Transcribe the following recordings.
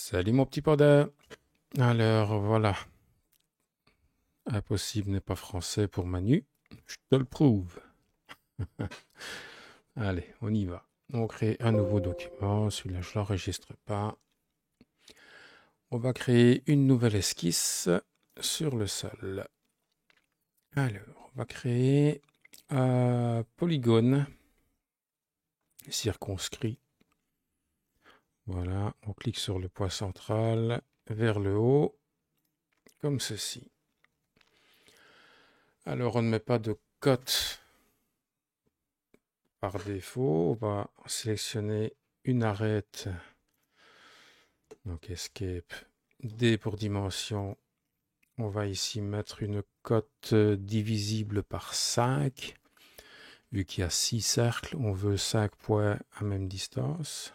Salut mon petit panda. Alors voilà, impossible n'est pas français pour Manu. Je te le prouve. Allez, on y va. On crée un nouveau document. Celui-là, je l'enregistre pas. On va créer une nouvelle esquisse sur le sol. Alors, on va créer un polygone circonscrit. Voilà, on clique sur le point central vers le haut, comme ceci. Alors, on ne met pas de cote par défaut. On va sélectionner une arête. Donc Escape, D pour dimension. On va ici mettre une cote divisible par 5. Vu qu'il y a 6 cercles, on veut 5 points à même distance.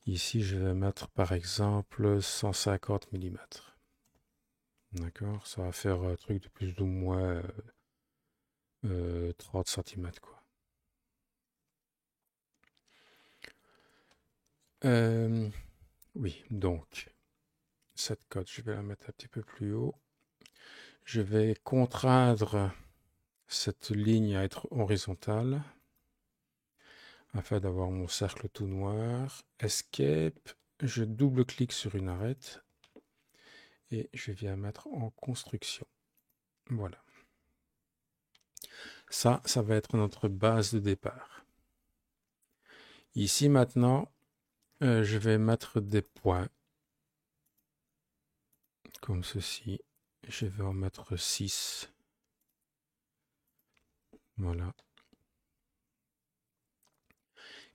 Ici, je vais mettre par exemple 150 mm. D'accord, ça va faire un truc de plus ou moins 30 cm quoi. Oui, donc cette cote, je vais la mettre un petit peu plus haut. Je vais contraindre cette ligne à être horizontale afin d'avoir mon cercle tout noir. Escape, je double-clique sur une arête et je viens mettre en construction. Voilà. Ça va être notre base de départ. Ici maintenant, je vais mettre des points comme ceci. Je vais en mettre 6. Voilà.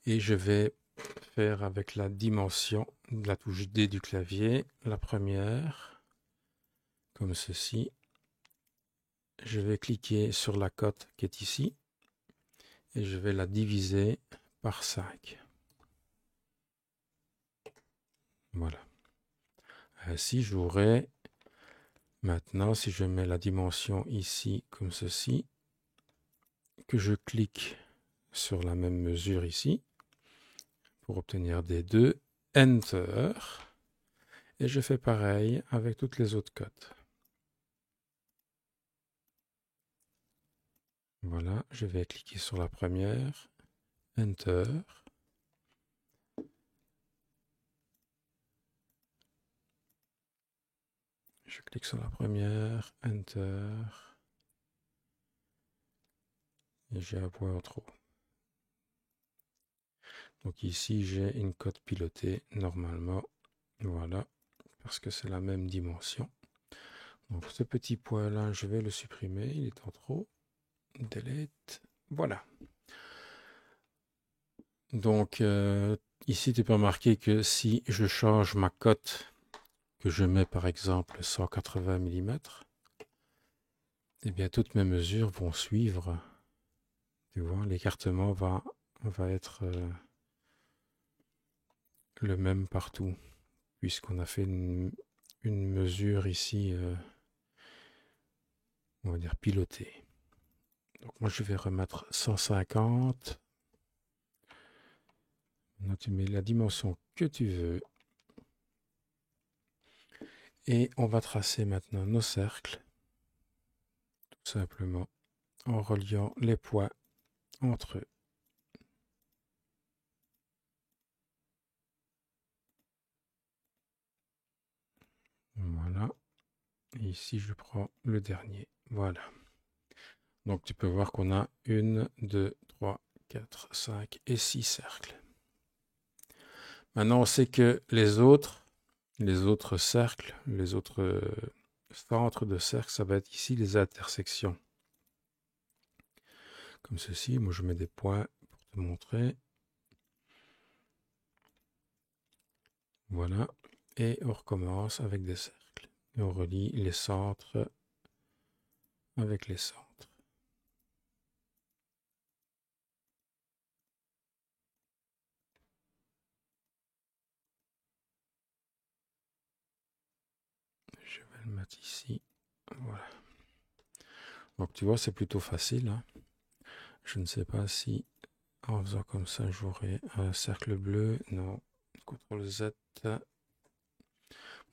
Et je vais faire avec la dimension de la touche D du clavier, la première, comme ceci. Je vais cliquer sur la cote qui est ici et je vais la diviser par 5. Voilà. Ainsi, j'aurai maintenant, si je mets la dimension ici comme ceci, que je clique sur la même mesure ici pour obtenir des 2, Enter, et je fais pareil avec toutes les autres cotes. Voilà, je vais cliquer sur la première, Enter. Je clique sur la première, Enter. Et j'ai un point en trop. Donc ici, j'ai une cote pilotée normalement. Voilà, parce que c'est la même dimension. Donc ce petit point-là, je vais le supprimer. Il est en trop. Delete. Voilà. Donc ici, tu peux remarquer que si je change ma cote, que je mets par exemple 180 mm, eh bien toutes mes mesures vont suivre. Tu vois, l'écartement va être le même partout, puisqu'on a fait une mesure ici, on va dire pilotée. Donc moi je vais remettre 150. Maintenant tu mets la dimension que tu veux. Et on va tracer maintenant nos cercles, tout simplement, en reliant les points entre eux. Voilà. Et ici je prends le dernier. Voilà. Donc tu peux voir qu'on a 1, 2, 3, 4, 5 et 6 cercles. Maintenant on sait que les autres cercles, les autres centres de cercle, ça va être ici les intersections. Comme ceci, moi je mets des points pour te montrer. Voilà. Et on recommence avec des cercles. Et on relie les centres avec les centres. Je vais le mettre ici. Voilà. Donc tu vois, c'est plutôt facile. Hein. Je ne sais pas si en faisant comme ça, j'aurai un cercle bleu. Non, CTRL Z.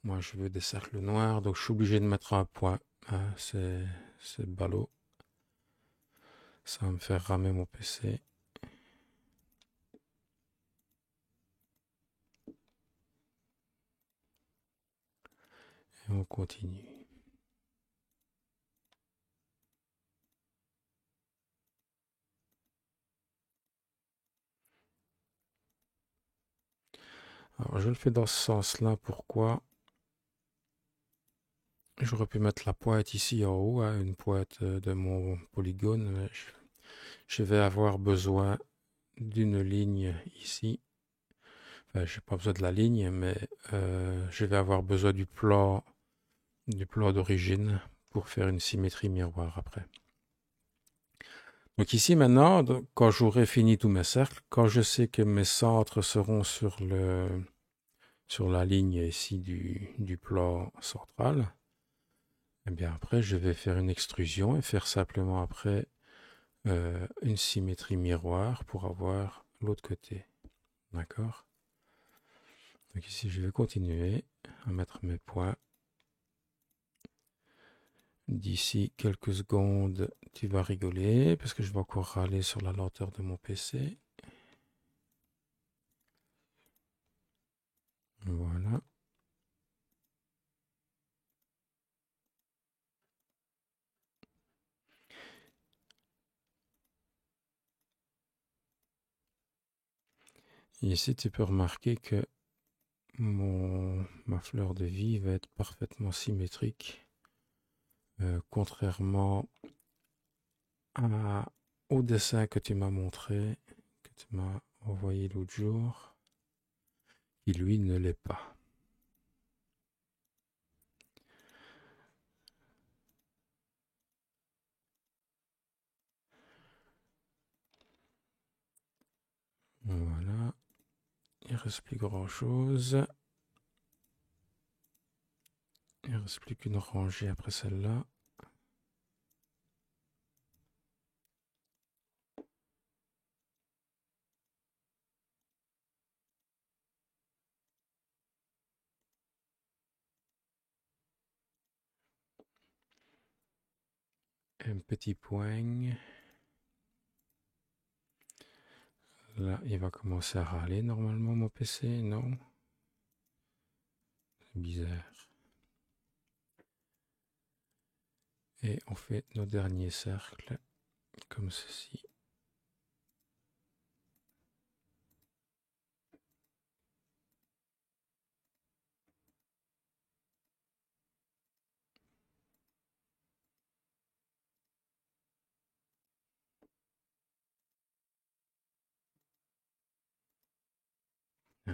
Moi, je veux des cercles noirs, donc je suis obligé de mettre un point. Ah, c'est ballot. Ça va me faire ramer mon PC. Et on continue. Alors, je le fais dans ce sens-là. Pourquoi? J'aurais pu mettre la pointe ici en haut, hein, une pointe de mon polygone. Mais je vais avoir besoin d'une ligne ici. Enfin, je n'ai pas besoin de la ligne, mais je vais avoir besoin du plan d'origine pour faire une symétrie miroir après. Donc ici maintenant, quand j'aurai fini tous mes cercles, quand je sais que mes centres seront sur la ligne ici du plan central, et bien après je vais faire une extrusion et faire simplement après une symétrie miroir pour avoir l'autre côté. D'accord? Donc ici je vais continuer à mettre mes points. D'ici quelques secondes, tu vas rigoler parce que je vais encore râler sur la lenteur de mon PC. Voilà. Et ici, tu peux remarquer que ma fleur de vie va être parfaitement symétrique, contrairement au dessin que tu m'as montré, que tu m'as envoyé l'autre jour, qui lui ne l'est pas. Voilà. Il ne reste plus grand chose. Il ne reste plus qu'une rangée après celle-là. Un petit point. Là, il va commencer à râler normalement mon PC, non? C'est bizarre. Et on fait nos derniers cercles comme ceci.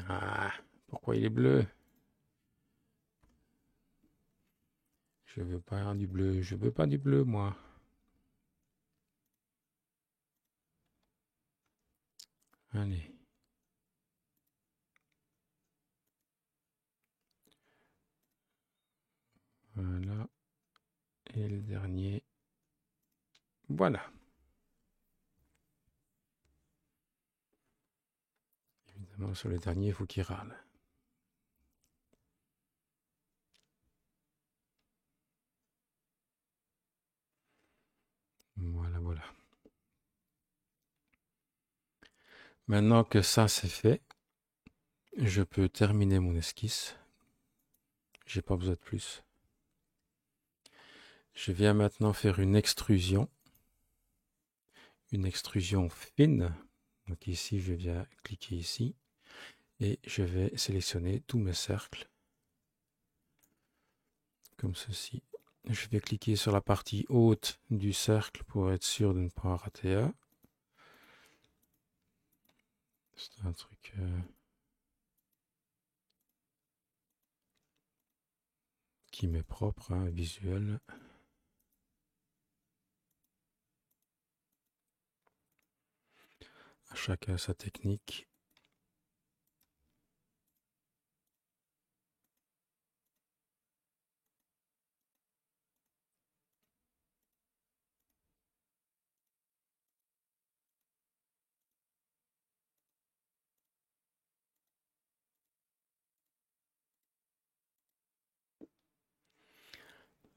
Ah, pourquoi il est bleu? Je veux pas du bleu, je veux pas du bleu, moi. Allez. Voilà. Et le dernier. Voilà. Évidemment, sur le dernier, il faut qu'il râle. Voilà, voilà. Maintenant que ça c'est fait, je peux terminer mon esquisse. J'ai pas besoin de plus. Je viens maintenant faire une extrusion fine. Donc ici, je viens cliquer ici et je vais sélectionner tous mes cercles comme ceci. Je vais cliquer sur la partie haute du cercle pour être sûr de ne pas en rater un. C'est un truc qui m'est propre, hein, visuel. Chacun sa technique.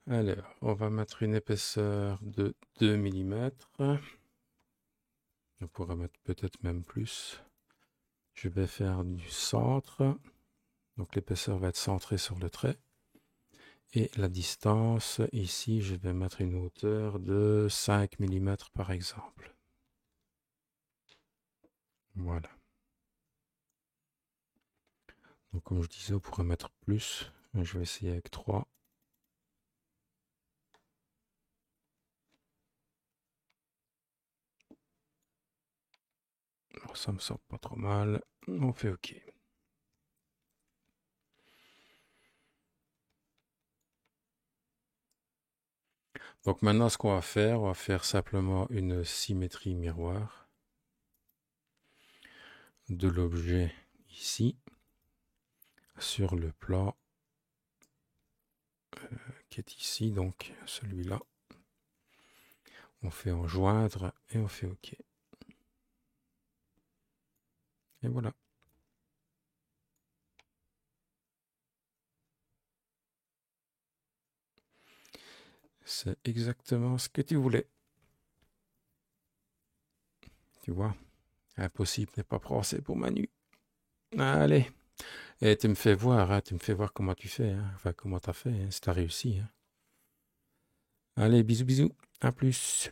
Alors, on va mettre une épaisseur de 2 mm. On pourrait mettre peut-être même plus. Je vais faire du centre. Donc l'épaisseur va être centrée sur le trait. Et la distance, ici, je vais mettre une hauteur de 5 mm par exemple. Voilà. Donc comme je disais, on pourrait mettre plus. Je vais essayer avec 3. Alors, ça me sort pas trop mal. On fait OK. Donc maintenant, ce qu'on va faire simplement une symétrie miroir de l'objet ici sur le plan qui est ici, donc celui-là. On fait en joindre et on fait OK. Et voilà. C'est exactement ce que tu voulais. Tu vois, impossible n'est pas français pour Manu. Allez. Et tu me fais voir, hein, tu me fais voir comment tu fais, hein. Enfin comment t'as fait, hein, si t'as réussi. Hein. Allez, bisous bisous, à plus.